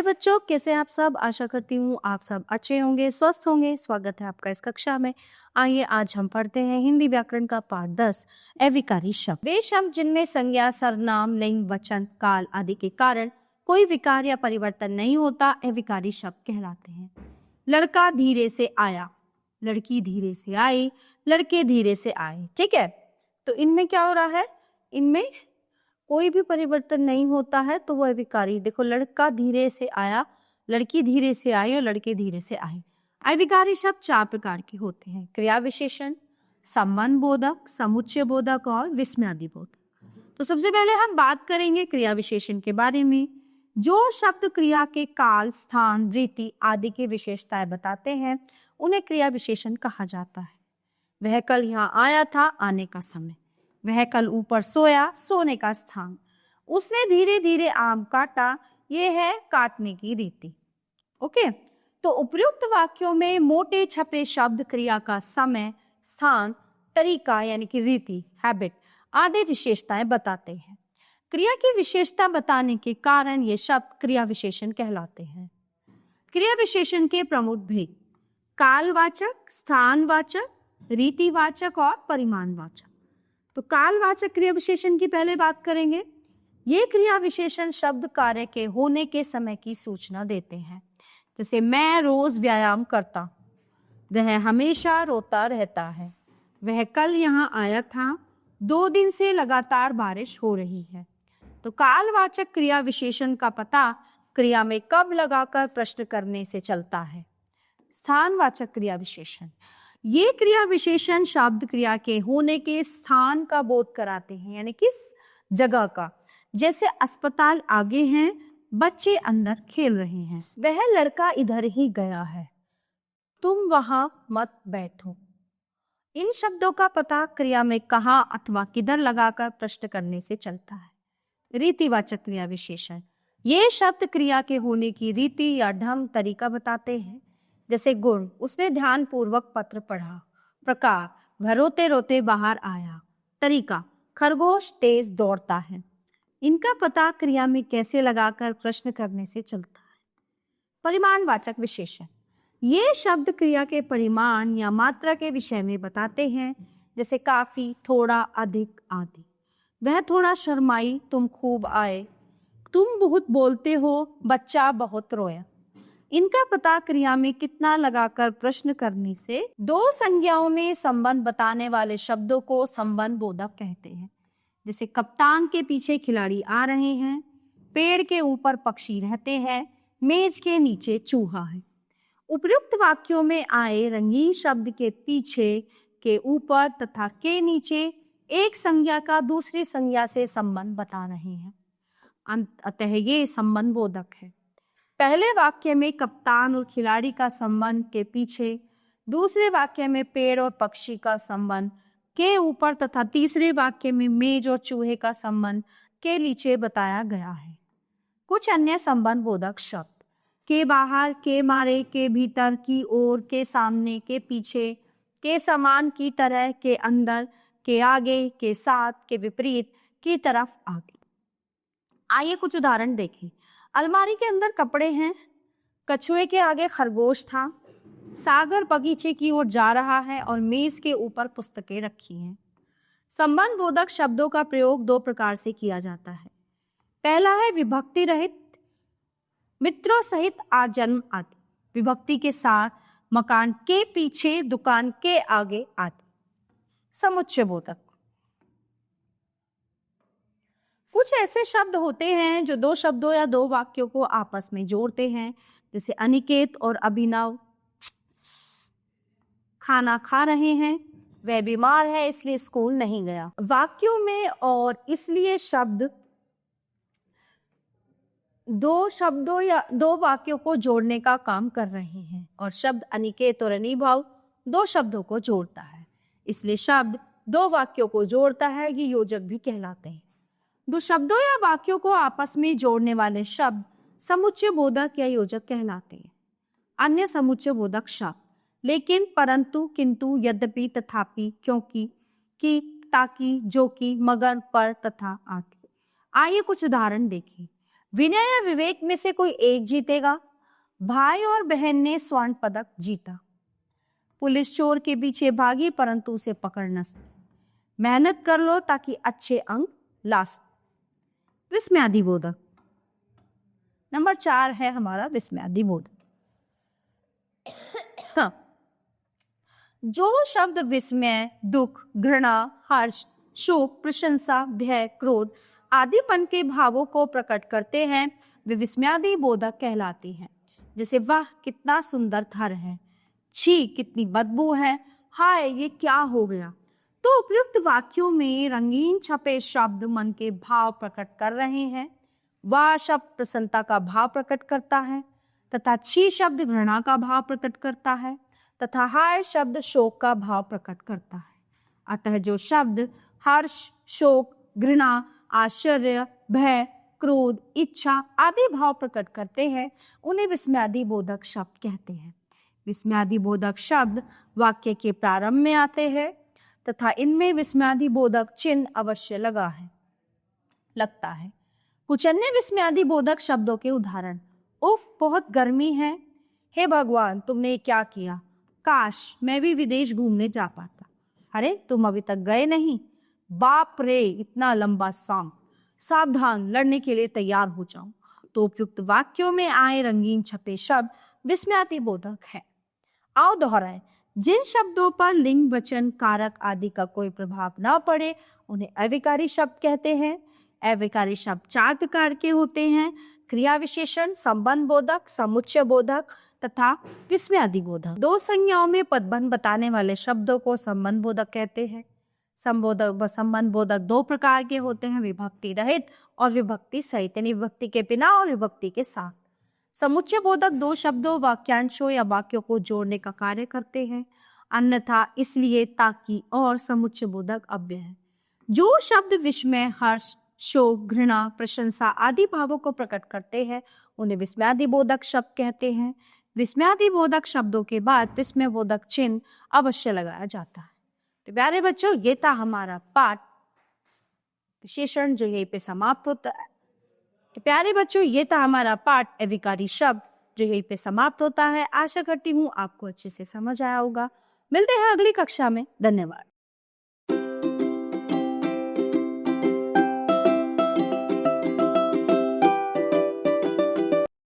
बच्चों, कैसे आप सब? आशा करती हूँ आप सब अच्छे होंगे, स्वस्थ होंगे। स्वागत है आपका इस कक्षा में। आइए आज हम पढ़ते हैं हिंदी व्याकरण का पाठ 10 अविकारी शब्द। वे शब्द जिनमें संज्ञा, सर्वनाम, लिंग, वचन, काल आदि के कारण कोई विकार या परिवर्तन नहीं होता, अविकारी शब्द कहलाते हैं। लड़का धीरे से आया, लड़की धीरे से आई, लड़के धीरे से आए। ठीक है, तो इनमें क्या हो रहा है? इनमें कोई भी परिवर्तन नहीं होता है, तो वो अविकारी। देखो, लड़का धीरे से आया, लड़की धीरे से आई और लड़के धीरे से आए। अविकारी शब्द 4 प्रकार के होते हैं: क्रिया विशेषण, संबंध बोधक, समुच्चय बोधक और विस्मयादि बोधक। तो सबसे पहले हम बात करेंगे क्रिया विशेषण के बारे में। जो शब्द क्रिया के काल, स्थान, रीति आदि की विशेषताएं बताते हैं, उन्हें क्रिया विशेषण कहा जाता है। वह कल यहाँ आया था, आने का समय। वह कल ऊपर सोया, सोने का स्थान। उसने धीरे धीरे आम काटा, ये है काटने की रीति। ओके, तो उपयुक्त वाक्यों में मोटे छपे शब्द क्रिया का समय, स्थान, तरीका यानी कि रीति, हैबिट आदि विशेषताएं बताते हैं। क्रिया की विशेषता बताने के कारण ये शब्द क्रिया विशेषण कहलाते हैं। क्रिया विशेषण के प्रमुख भेद: कालवाचक, स्थानवाचक, रीतिवाचक और परिमाणवाचक। तो कालवाचक क्रिया विशेषण की पहले बात करेंगे। ये क्रिया विशेषण शब्द कार्य के होने के समय की सूचना देते हैं। जैसे मैं रोज व्यायाम करता, वह हमेशा रोता रहता है, वह कल यहाँ आया था, 2 दिन से लगातार बारिश हो रही है। तो कालवाचक क्रिया विशेषण का पता क्रिया में कब लगाकर प्रश्न करने से चलता है। स्थानवाचक क्रिया विशेषण: ये क्रिया विशेषण शब्द क्रिया के होने के स्थान का बोध कराते हैं, यानी किस जगह का। जैसे अस्पताल आगे हैं, बच्चे अंदर खेल रहे हैं, वह लड़का इधर ही गया है, तुम वहां मत बैठो। इन शब्दों का पता क्रिया में कहाँ अथवा किधर लगाकर प्रश्न करने से चलता है। रीतिवाचक क्रिया विशेषण: ये शब्द क्रिया के होने की रीति या ढंग, तरीका बताते हैं। जैसे गुण: उसने ध्यान पूर्वक पत्र पढ़ा। प्रकार: वह रोते रोते बाहर आया। तरीका: खरगोश तेज दौड़ता है। इनका पता क्रिया में कैसे लगाकर प्रश्न करने से चलता है। परिमाणवाचक विशेषण: ये शब्द क्रिया के परिमाण या मात्रा के विषय में बताते हैं। जैसे काफी, थोड़ा, अधिक आदि। वह थोड़ा शर्माई, तुम खूब आए। तुम बहुत बोलते हो, बच्चा बहुत रोया। इनका पता क्रिया में कितना लगाकर प्रश्न करने से। 2 संज्ञाओं में संबंध बताने वाले शब्दों को संबंध बोधक कहते हैं। जैसे कप्तान के पीछे खिलाड़ी आ रहे हैं, पेड़ के ऊपर पक्षी रहते हैं, मेज के नीचे चूहा है। उपयुक्त वाक्यों में आए रंगीन शब्द के पीछे, के ऊपर तथा के नीचे एक संज्ञा का दूसरी संज्ञा से संबंध बता रहे हैं, अतः ये संबंध बोधक है। पहले वाक्य में कप्तान और खिलाड़ी का संबंध के पीछे, दूसरे वाक्य में पेड़ और पक्षी का संबंध के ऊपर तथा तीसरे वाक्य में मेज और चूहे का संबंध के नीचे बताया गया है। कुछ अन्य संबंध बोधक शब्द: के बाहर, के मारे, के भीतर, की ओर, के सामने, के पीछे, के समान, की तरह, के अंदर, के आगे, के साथ, के विपरीत, की तरफ आगे। आइए कुछ उदाहरण देखें। अलमारी के अंदर कपड़े हैं, कछुए के आगे खरगोश था, सागर बगीचे की ओर जा रहा है और मेज के ऊपर पुस्तकें रखी हैं। संबंध बोधक शब्दों का प्रयोग 2 प्रकार से किया जाता है। पहला है विभक्ति रहित, मित्रों सहित आज जन्म आदि। विभक्ति के साथ, मकान के पीछे, दुकान के आगे आदि। समुच्चय बोधक: कुछ ऐसे शब्द होते हैं जो 2 शब्दों या 2 वाक्यों को आपस में जोड़ते हैं। जैसे अनिकेत और अभिनव खाना खा रहे हैं, वह बीमार है इसलिए स्कूल नहीं गया। वाक्यों में और इसलिए शब्द 2 शब्दों या 2 वाक्यों को जोड़ने का काम कर रहे हैं, और शब्द अनिकेत और अनिभव 2 शब्दों को जोड़ता है, इसलिए शब्द 2 वाक्यों को जोड़ता है। ये योजक भी कहलाते हैं। 2 शब्दों या वाक्यों को आपस में जोड़ने वाले शब्द समुच्चय बोधक या योजक कहलाते हैं। अन्य समुच्चय बोधक शब्द लेकिन, परंतु, किंतु, यद्यपि, तथापि, क्योंकि, कि, ताकि, जो कि, मगर, पर, तथा आदि। आइए कुछ उदाहरण देखें। विनय या विवेक में से कोई एक जीतेगा। भाई और बहन ने स्वर्ण पदक जीता। पुलिस चोर के पीछे भागी परंतु उसे पकड़ न सकी। मेहनत कर लो ताकि अच्छे अंक ला सको। विस्मयादिबोधक। नंबर 4 है हमारा विस्मयादिबोधक। हाँ। जो शब्द विस्मय, दुख, घृणा, हर्ष, शोक, प्रशंसा, भय, क्रोध आदिपन के भावों को प्रकट करते हैं वे विस्मयादिबोधक कहलाते हैं। जैसे वाह कितना सुंदर थर है, छी कितनी बदबू है, हाय ये क्या हो गया। तो उपयुक्त वाक्यों में रंगीन छपे शब्द मन के भाव प्रकट कर रहे हैं। वाह शब्द प्रसन्नता का भाव प्रकट करता है तथा छी शब्द घृणा का भाव प्रकट करता है तथा हाय शब्द शोक का भाव प्रकट करता है। अतः जो शब्द हर्ष, शोक, घृणा, आश्चर्य, भय, क्रोध, इच्छा आदि भाव प्रकट करते हैं उन्हें विस्मयादिबोधक शब्द कहते हैं। विस्मयादिबोधक शब्द वाक्य के प्रारंभ में आते हैं तथा इनमें विस्मयादिबोधक चिन्ह अवश्य लगता है। कुछ अन्य विस्मयादिबोधक शब्दों के उदाहरण। उफ बहुत गर्मी है, हे भगवान तुमने क्या किया, काश मैं भी विदेश घूमने जा पाता, अरे तुम अभी तक गए नहीं, बाप रे इतना लंबा सांप, सावधान लड़ने के लिए तैयार हो जाओ। तो उपयुक्त वाक्यों में आए रंगीन छपे शब्द विस्मयादिबोधक है। आओ दोहराएं। जिन शब्दों पर लिंग, वचन, कारक आदि का कोई प्रभाव न पड़े उन्हें अविकारी शब्द कहते हैं। अविकारी शब्द 4 प्रकार के होते हैं: क्रिया विशेषण, संबंध बोधक, समुच्चय बोधक तथा विस्मयादिबोधक। 2 संज्ञाओं में पदबंध बताने वाले शब्दों को संबंध बोधक कहते हैं। संबंध बोधक 2 प्रकार के होते हैं: विभक्ति रहित और विभक्ति सहित, यानी विभक्ति के बिना और विभक्ति के साथ। समुच्चय बोधक 2 शब्दों, वाक्यांशों या वाक्यों को जोड़ने का कार्य करते हैं, अन्यथा, इसलिए, ताकि और समुच्चय बोधक अव्यय है। जो शब्द विस्मय, हर्ष, शोक, घृणा, प्रशंसा आदि भावों को प्रकट करते हैं उन्हें विस्मयादिबोधक शब्द कहते हैं। विस्मयादिबोधक शब्दों के बाद विस्मयबोधक चिन्ह अवश्य लगाया जाता है। तो प्यारे बच्चों ये था हमारा पाठ विशेषण जो यहीं पे समाप्त होता है। तो प्यारे बच्चों ये था हमारा पाठ अविकारी शब्द जो यहीं पे समाप्त होता है। आशा करती हूँ आपको अच्छे से समझ आया होगा। मिलते हैं अगली कक्षा में। धन्यवाद।